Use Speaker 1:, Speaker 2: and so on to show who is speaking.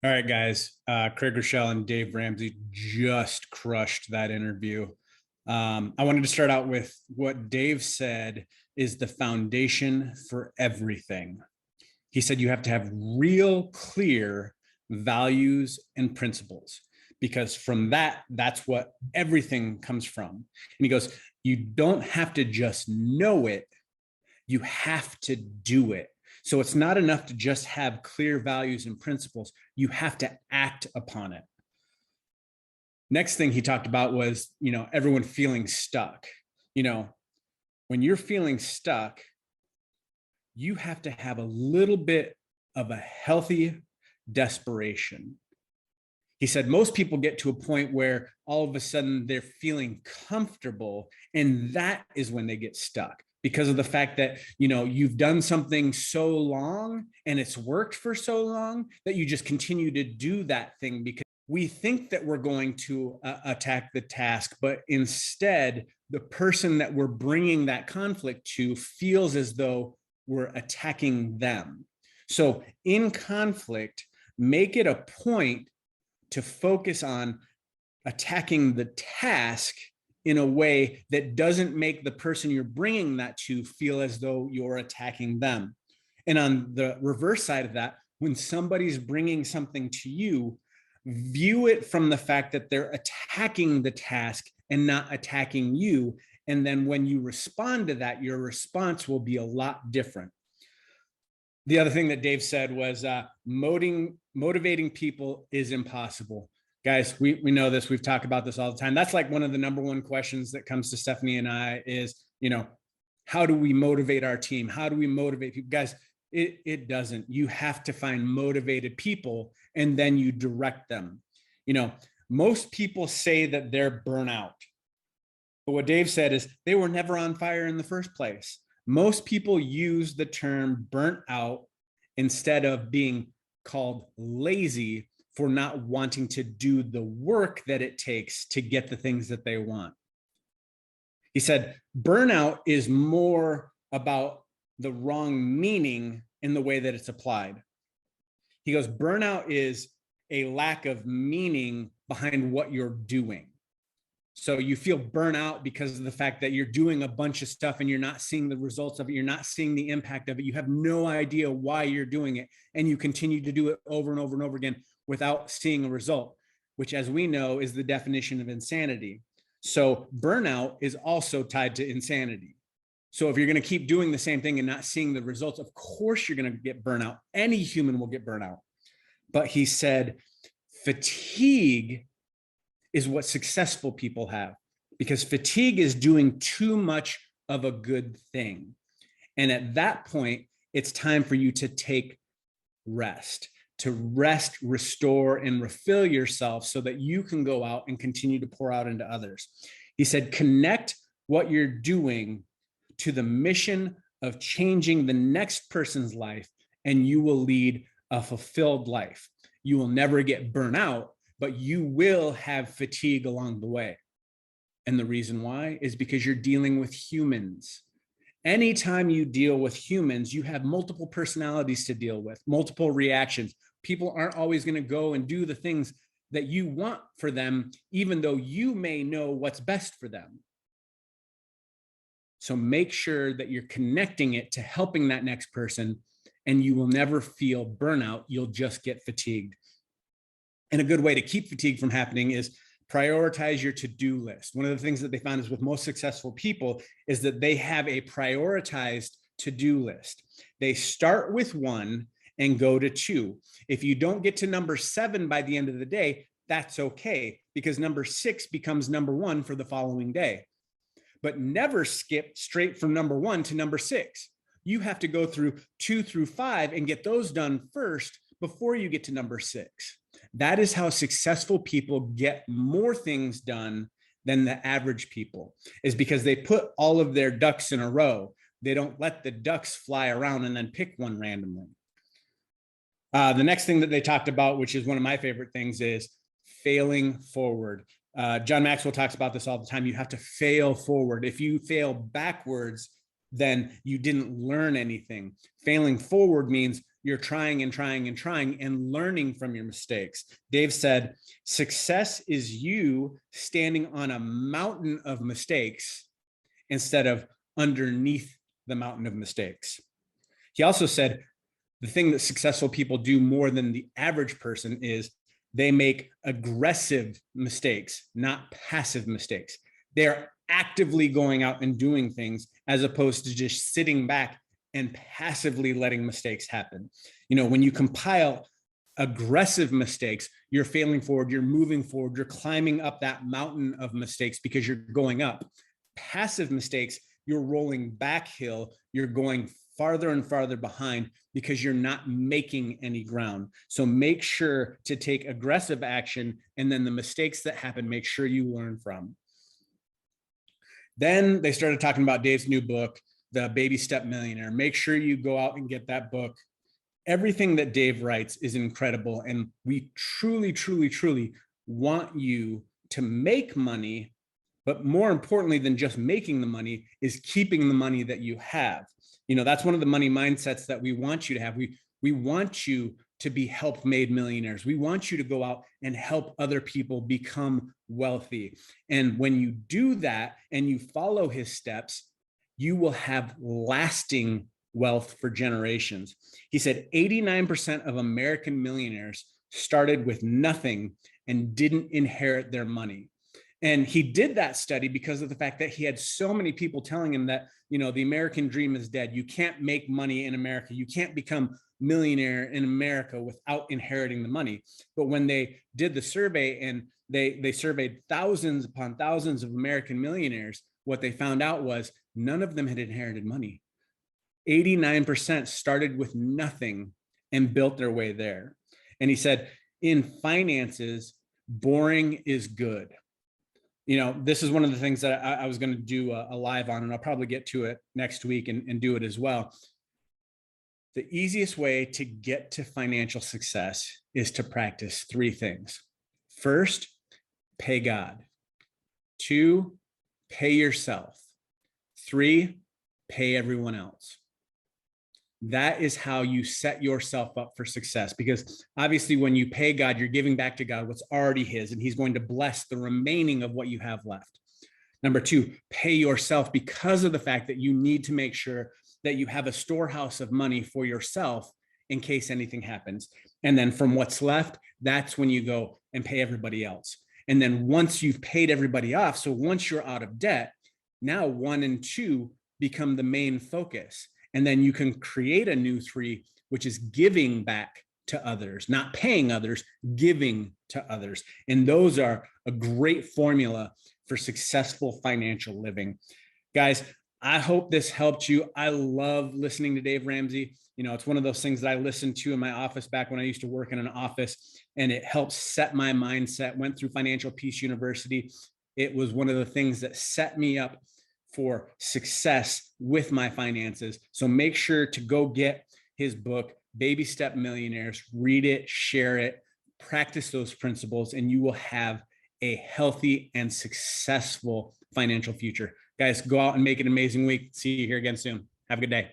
Speaker 1: All right, guys. Craig Groeschel and Dave Ramsey just crushed that interview. I wanted to start out with what Dave said is the foundation for everything. He said you have to have real clear values and principles because from that's what everything comes from. And he goes, you don't have to just know it, you have to do it. So it's not enough to just have clear values and principles. You have to act upon it. Next thing he talked about was, everyone feeling stuck. When you're feeling stuck, you have to have a little bit of a healthy desperation. He said most people get to a point where all of a sudden they're feeling comfortable, and that is when they get stuck because of the fact that, you've done something so long and it's worked for so long that you just continue to do that thing because we think that we're going to attack the task, but instead the person that we're bringing that conflict to feels as though we're attacking them. So in conflict, make it a point to focus on attacking the task in a way that doesn't make the person you're bringing that to feel as though you're attacking them. And on the reverse side of that, when somebody's bringing something to you, view it from the fact that they're attacking the task and not attacking you. And then when you respond to that, your response will be a lot different. The other thing that Dave said was motivating people is impossible. Guys, we know this. We've talked about this all the time. That's like one of the number one questions that comes to Stephanie and I is, how do we motivate our team? How do we motivate people? Guys, it doesn't. You have to find motivated people and then you direct them. Most people say that they're burnout. But what Dave said is they were never on fire in the first place. Most people use the term burnt out instead of being called lazy for not wanting to do the work that it takes to get the things that they want. He said, burnout is more about the wrong meaning in the way that it's applied. He goes, burnout is a lack of meaning behind what you're doing. So you feel burnout because of the fact that you're doing a bunch of stuff and you're not seeing the results of it. You're not seeing the impact of it. You have no idea why you're doing it. And you continue to do it over and over and over again without seeing a result, which, as we know, is the definition of insanity. So burnout is also tied to insanity. So if you're going to keep doing the same thing and not seeing the results, of course you're going to get burnout. Any human will get burnout. But he said, fatigue is what successful people have, because fatigue is doing too much of a good thing. And at that point, it's time for you to take rest, restore, and refill yourself so that you can go out and continue to pour out into others. He said, connect what you're doing to the mission of changing the next person's life, and you will lead a fulfilled life. You will never get burnt out, but you will have fatigue along the way. And the reason why is because you're dealing with humans. Anytime you deal with humans, you have multiple personalities to deal with, multiple reactions. People aren't always going to go and do the things that you want for them, even though you may know what's best for them. So make sure that you're connecting it to helping that next person, and you will never feel burnout. You'll just get fatigued. And a good way to keep fatigue from happening is prioritize your to-do list. One of the things that they found is with most successful people is that they have a prioritized to-do list. They start with 1 and go to 2. If you don't get to number 7 by the end of the day, that's okay, because number 6 becomes number 1 for the following day. But never skip straight from number 1 to number 6. You have to go through 2 through 5 and get those done first before you get to number 6. That is how successful people get more things done than the average people, is because they put all of their ducks in a row. They don't let the ducks fly around and then pick one randomly. The next thing that they talked about, which is one of my favorite things, is failing forward. John Maxwell talks about this all the time. You have to fail forward. If you fail backwards, then you didn't learn anything. Failing forward means you're trying and trying and trying and learning from your mistakes. Dave said, success is you standing on a mountain of mistakes instead of underneath the mountain of mistakes. He also said, the thing that successful people do more than the average person is they make aggressive mistakes, not passive mistakes. They're actively going out and doing things as opposed to just sitting back and passively letting mistakes happen. You know, when you compile aggressive mistakes, you're failing forward, you're moving forward, you're climbing up that mountain of mistakes because you're going up. Passive mistakes, you're rolling back hill, you're going farther and farther behind because you're not making any ground. So make sure to take aggressive action, and then the mistakes that happen, make sure you learn from. Then they started talking about Dave's new book, The Baby Step Millionaire. Make sure you go out and get that book. Everything that Dave writes is incredible. And we truly, truly, truly want you to make money, but more importantly than just making the money is keeping the money that you have. You know, that's one of the money mindsets that we want you to have. We want you to be help-made millionaires. We want you to go out and help other people become wealthy. And when you do that and you follow his steps, you will have lasting wealth for generations. He said 89% of American millionaires started with nothing and didn't inherit their money. And he did that study because of the fact that he had so many people telling him that, you know, the American dream is dead. You can't make money in America. You can't become millionaire in America without inheriting the money. But when they did the survey and they surveyed thousands upon thousands of American millionaires, what they found out was none of them had inherited money. 89% started with nothing and built their way there. And he said, in finances, boring is good. You know, this is one of the things that I was going to do a live on, and I'll probably get to it next week and do it as well. The easiest way to get to financial success is to practice three things. First, pay God. 2, pay yourself. 3, pay everyone else. That is how you set yourself up for success, because obviously when you pay God, you're giving back to God what's already his, and he's going to bless the remaining of what you have left. Number 2, pay yourself, because of the fact that you need to make sure that you have a storehouse of money for yourself in case anything happens. And then from what's left, that's when you go and pay everybody else. And then once you've paid everybody off, so once you're out of debt, now 1 and 2 become the main focus. And then you can create a new 3, which is giving back to others, not paying others, giving to others. And those are a great formula for successful financial living. Guys, I hope this helped you. I love listening to Dave Ramsey. You know, it's one of those things that I listened to in my office back when I used to work in an office, and it helped set my mindset. Went through Financial Peace University. It was one of the things that set me up for success with my finances. So make sure to go get his book, Baby Step Millionaires, read it, share it, practice those principles, and you will have a healthy and successful financial future. Guys, go out and make an amazing week. See you here again soon. Have a good day.